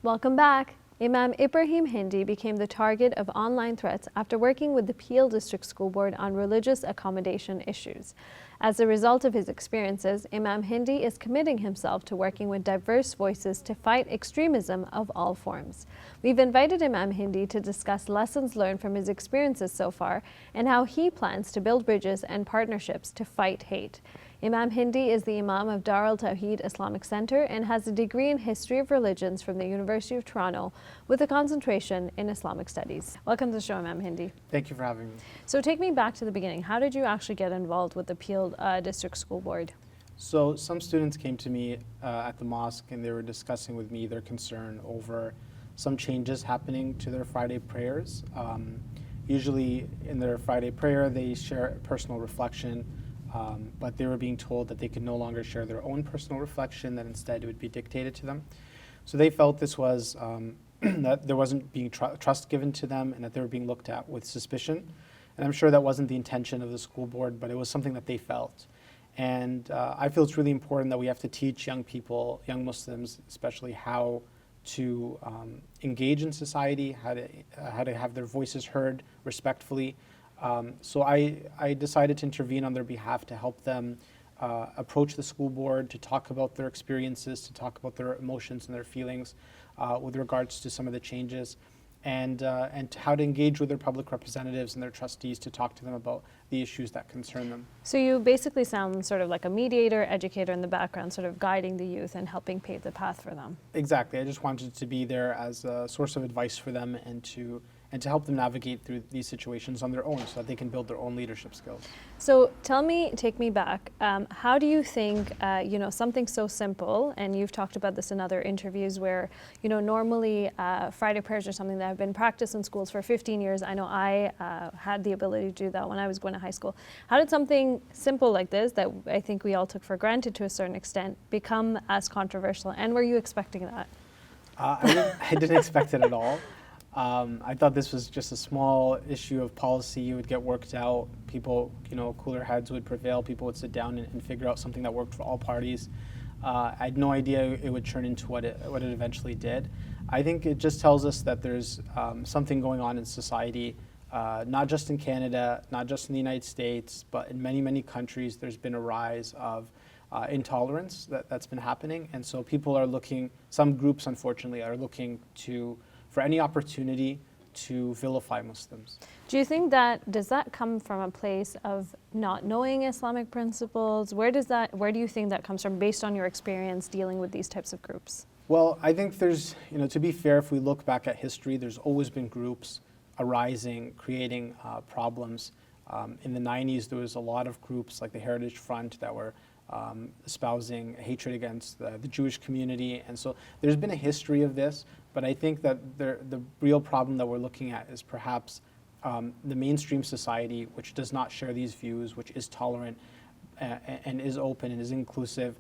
Welcome back. Imam Ibrahim Hindy became the target of online threats after working with the Peel District School Board on religious accommodation issues. As a result of his experiences, Imam Hindy is committing himself to working with diverse voices to fight extremism of all forms. We've invited Imam Hindy to discuss lessons learned from his experiences so far and how he plans to build bridges and partnerships to fight hate. Imam Hindy is the Imam of Dar al-Tawheed Islamic Center and has a degree in History of Religions from the University of Toronto with a concentration in Islamic Studies. Welcome to the show, Imam Hindy. Thank you for having me. So take me back to the beginning. How did you actually get involved with the Peel District School Board? So some students came to me at the mosque and they were discussing with me their concern over some changes happening to their Friday prayers. Usually in their Friday prayer they share personal reflection, but they were being told that they could no longer share their own personal reflection, that instead it would be dictated to them. So they felt this was that there wasn't being trust given to them and that they were being looked at with suspicion. And I'm sure that wasn't the intention of the school board, but it was something that they felt. And I feel it's really important that we have to teach young people, young Muslims especially, how to engage in society, how to have their voices heard respectfully. So I decided to intervene on their behalf to help them approach the school board, to talk about their experiences, to talk about their emotions and their feelings with regards to some of the changes, and how to engage with their public representatives and their trustees to talk to them about the issues that concern them. So you basically sound sort of like a mediator, educator in the background, sort of guiding the youth and helping pave the path for them. Exactly. I just wanted to be there as a source of advice for them and to help them navigate through these situations on their own so that they can build their own leadership skills. So take me back. How do you think, something so simple, and you've talked about this in other interviews where, normally Friday prayers are something that have been practiced in schools for 15 years. I know I had the ability to do that when I was going to high school. How did something simple like this, that I think we all took for granted to a certain extent, become as controversial? And were you expecting that? I didn't expect it at all. I thought this was just a small issue of policy. It would get worked out. People, cooler heads would prevail. People would sit down and figure out something that worked for all parties. I had no idea it would turn into what it eventually did. I think it just tells us that there's something going on in society, not just in Canada, not just in the United States, but in many, many countries. There's been a rise of intolerance that's been happening. And so people are looking, some groups unfortunately are looking for any opportunity to vilify Muslims. Do you think does that come from a place of not knowing Islamic principles? Where do you think that comes from based on your experience dealing with these types of groups? Well, I think there's, to be fair, if we look back at history, there's always been groups arising, creating problems. In the 90s, there was a lot of groups like the Heritage Front that were espousing hatred against the Jewish community. And so there's been a history of this, but I think that the real problem that we're looking at is perhaps the mainstream society, which does not share these views, which is tolerant and is open and is inclusive.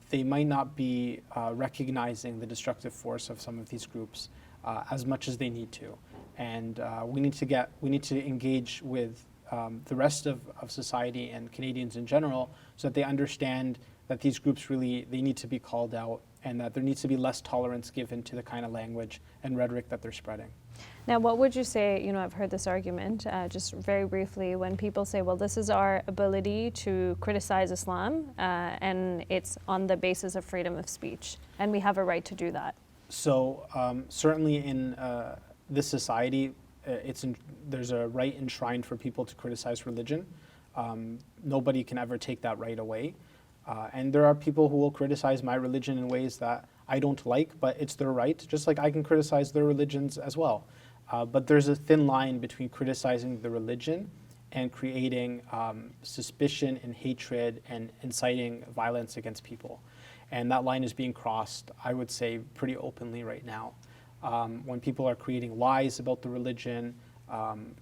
They might not be recognizing the destructive force of some of these groups as much as they need to. And we need to engage with the rest of society and Canadians in general so that they understand that these groups really, they need to be called out and that there needs to be less tolerance given to the kind of language and rhetoric that they're spreading. Now, what would you say, I've heard this argument, just very briefly, when people say, well, this is our ability to criticize Islam and it's on the basis of freedom of speech and we have a right to do that. So certainly in this society, there's a right enshrined for people to criticize religion. Nobody can ever take that right away. And there are people who will criticize my religion in ways that I don't like, but it's their right, just like I can criticize their religions as well. But there's a thin line between criticizing the religion and creating suspicion and hatred and inciting violence against people. And that line is being crossed, I would say, pretty openly right now. When people are creating lies about the religion,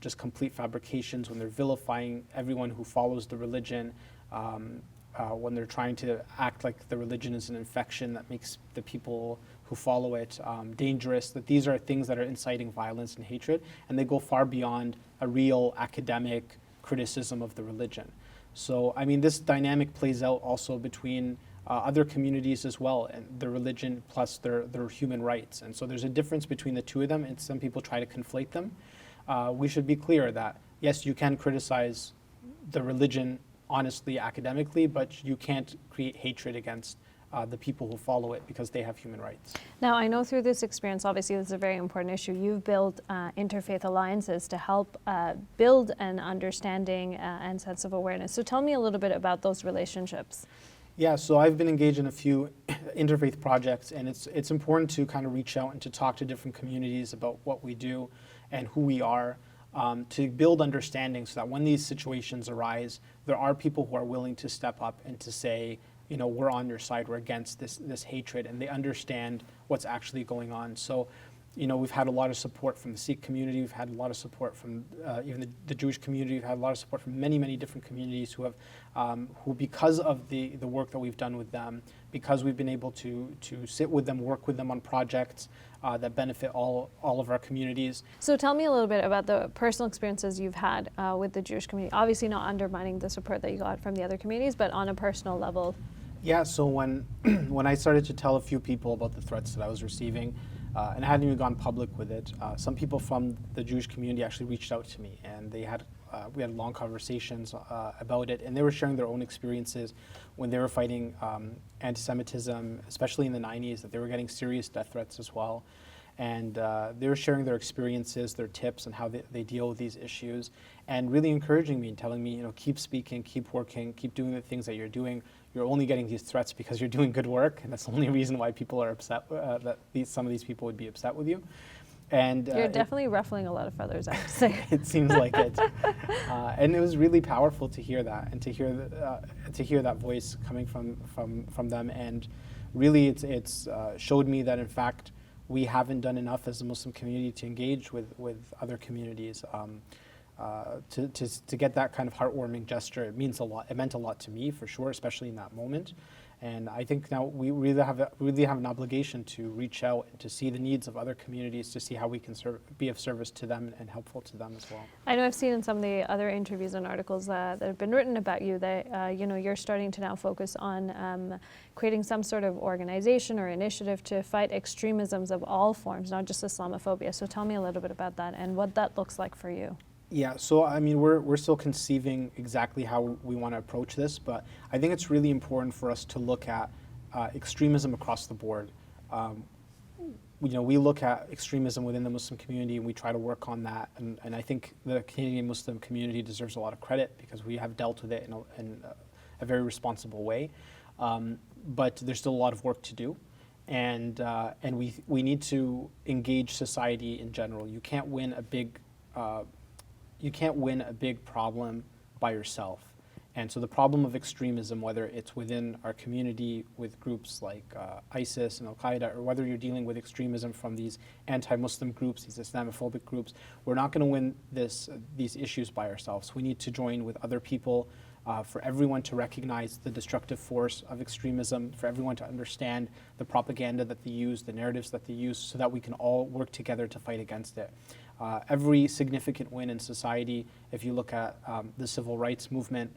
just complete fabrications, when they're vilifying everyone who follows the religion, when they're trying to act like the religion is an infection that makes the people who follow it dangerous, that these are things that are inciting violence and hatred, and they go far beyond a real academic criticism of the religion. So, I mean, this dynamic plays out also between other communities as well, and their religion plus their human rights. And so there's a difference between the two of them, and some people try to conflate them. We should be clear that, yes, you can criticize the religion honestly, academically, but you can't create hatred against the people who follow it because they have human rights. Now, I know through this experience, obviously this is a very important issue, you've built interfaith alliances to help build an understanding and sense of awareness. So tell me a little bit about those relationships. Yeah, so I've been engaged in a few interfaith projects, and it's important to kind of reach out and to talk to different communities about what we do and who we are, to build understanding so that when these situations arise, there are people who are willing to step up and to say, you know, we're on your side, we're against this hatred, and they understand what's actually going on. So, you know, we've had a lot of support from the Sikh community, we've had a lot of support from even the Jewish community, we've had a lot of support from many, many different communities who have, who because of the work that we've done with them, because we've been able to sit with them, work with them on projects that benefit all of our communities. So tell me a little bit about the personal experiences you've had with the Jewish community. Obviously not undermining the support that you got from the other communities, but on a personal level. Yeah, so when I started to tell a few people about the threats that I was receiving, and I hadn't even gone public with it, some people from the Jewish community actually reached out to me, and we had long conversations about it, and they were sharing their own experiences when they were fighting anti-Semitism, especially in the 90s, that they were getting serious death threats as well. And they were sharing their experiences, their tips, and how they deal with these issues, and really encouraging me and telling me, you know, keep speaking, keep working, keep doing the things that you're doing. You're only getting these threats because you're doing good work, and that's the only reason why people are upset, that some of these people would be upset with you. And you're definitely ruffling a lot of feathers, I have to say. It seems like it. And it was really powerful to hear that, and to hear that voice coming from them. And really, it's showed me that, in fact, we haven't done enough as a Muslim community to engage with other communities. To get that kind of heartwarming gesture, it means a lot. It meant a lot to me, for sure, especially in that moment. And I think now we really have an obligation to reach out and to see the needs of other communities, to see how we can be of service to them and helpful to them as well. I know I've seen in some of the other interviews and articles that have been written about you that you know, you're starting to now focus on creating some sort of organization or initiative to fight extremisms of all forms, not just Islamophobia. So tell me a little bit about that and what that looks like for you. Yeah, so I mean, we're still conceiving exactly how we want to approach this, but I think it's really important for us to look at extremism across the board. You know, we look at extremism within the Muslim community and we try to work on that, and I think the Canadian Muslim community deserves a lot of credit because we have dealt with it in a very responsible way. But there's still a lot of work to do, and we need to engage society in general. You can't win a big problem by yourself. And so the problem of extremism, whether it's within our community with groups like ISIS and Al-Qaeda, or whether you're dealing with extremism from these anti-Muslim groups, these Islamophobic groups, we're not going to win these issues by ourselves. We need to join with other people, for everyone to recognize the destructive force of extremism, for everyone to understand the propaganda that they use, the narratives that they use, so that we can all work together to fight against it. Every significant win in society, if you look at the civil rights movement,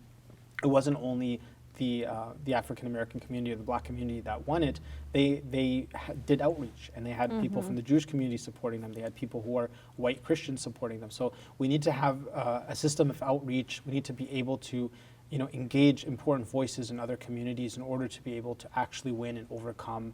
it wasn't only the African American community or the Black community that won it. They did outreach, and they had people from the Jewish community supporting them. They had people who are white Christians supporting them. So we need to have a system of outreach. We need to be able to, you know, engage important voices in other communities in order to be able to actually win and overcome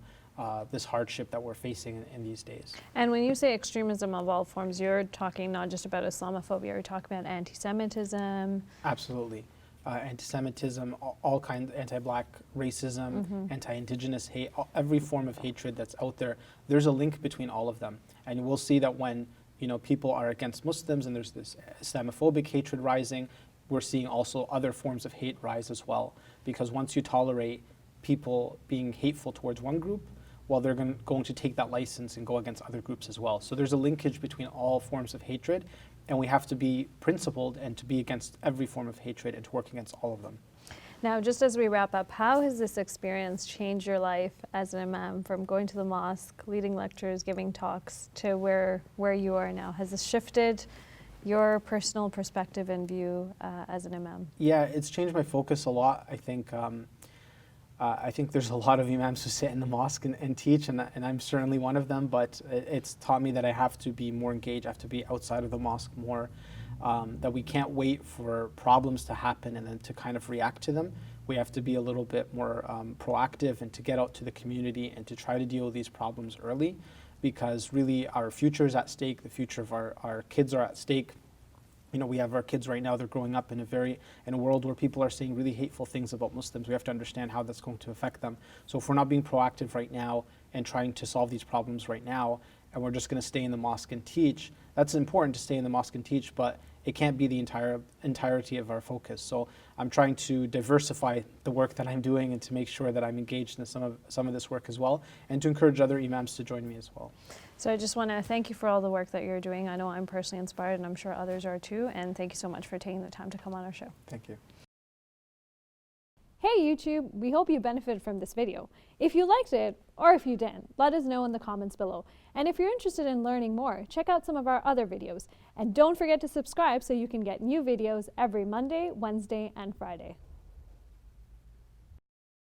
this hardship that we're facing in these days. And when you say extremism of all forms, you're talking not just about Islamophobia, you're talking about anti-Semitism. Absolutely. Anti-Semitism, all kinds, anti-Black racism, anti-Indigenous hate, every form of hatred that's out there. There's a link between all of them. And we'll see that when, you know, people are against Muslims and there's this Islamophobic hatred rising, we're seeing also other forms of hate rise as well. Because once you tolerate people being hateful towards one group, well, they're going to take that license and go against other groups as well. So there's a linkage between all forms of hatred, and we have to be principled and to be against every form of hatred and to work against all of them. Now, just as we wrap up, how has this experience changed your life as an imam, from going to the mosque, leading lectures, giving talks, to where you are now? Has this shifted your personal perspective and view as an imam? Yeah, it's changed my focus a lot. I think I think there's a lot of imams who sit in the mosque and teach, and I'm certainly one of them, but it's taught me that I have to be more engaged, I have to be outside of the mosque more, that we can't wait for problems to happen and then to kind of react to them. We have to be a little bit more proactive and to get out to the community and to try to deal with these problems early, because really our future is at stake, the future of our kids are at stake. You know, we have our kids right now, they're growing up in a world where people are saying really hateful things about Muslims. We have to understand how that's going to affect them. So if we're not being proactive right now and trying to solve these problems right now, and we're just going to stay in the mosque and teach, that's important to stay in the mosque and teach, but it can't be the entirety of our focus. So I'm trying to diversify the work that I'm doing and to make sure that I'm engaged in some of this work as well, and to encourage other imams to join me as well. So I just want to thank you for all the work that you're doing. I know I'm personally inspired, and I'm sure others are too, and thank you so much for taking the time to come on our show. Thank you. Hey YouTube, we hope you benefited from this video. If you liked it, or if you didn't, let us know in the comments below. And if you're interested in learning more, check out some of our other videos. And don't forget to subscribe so you can get new videos every Monday, Wednesday, and Friday.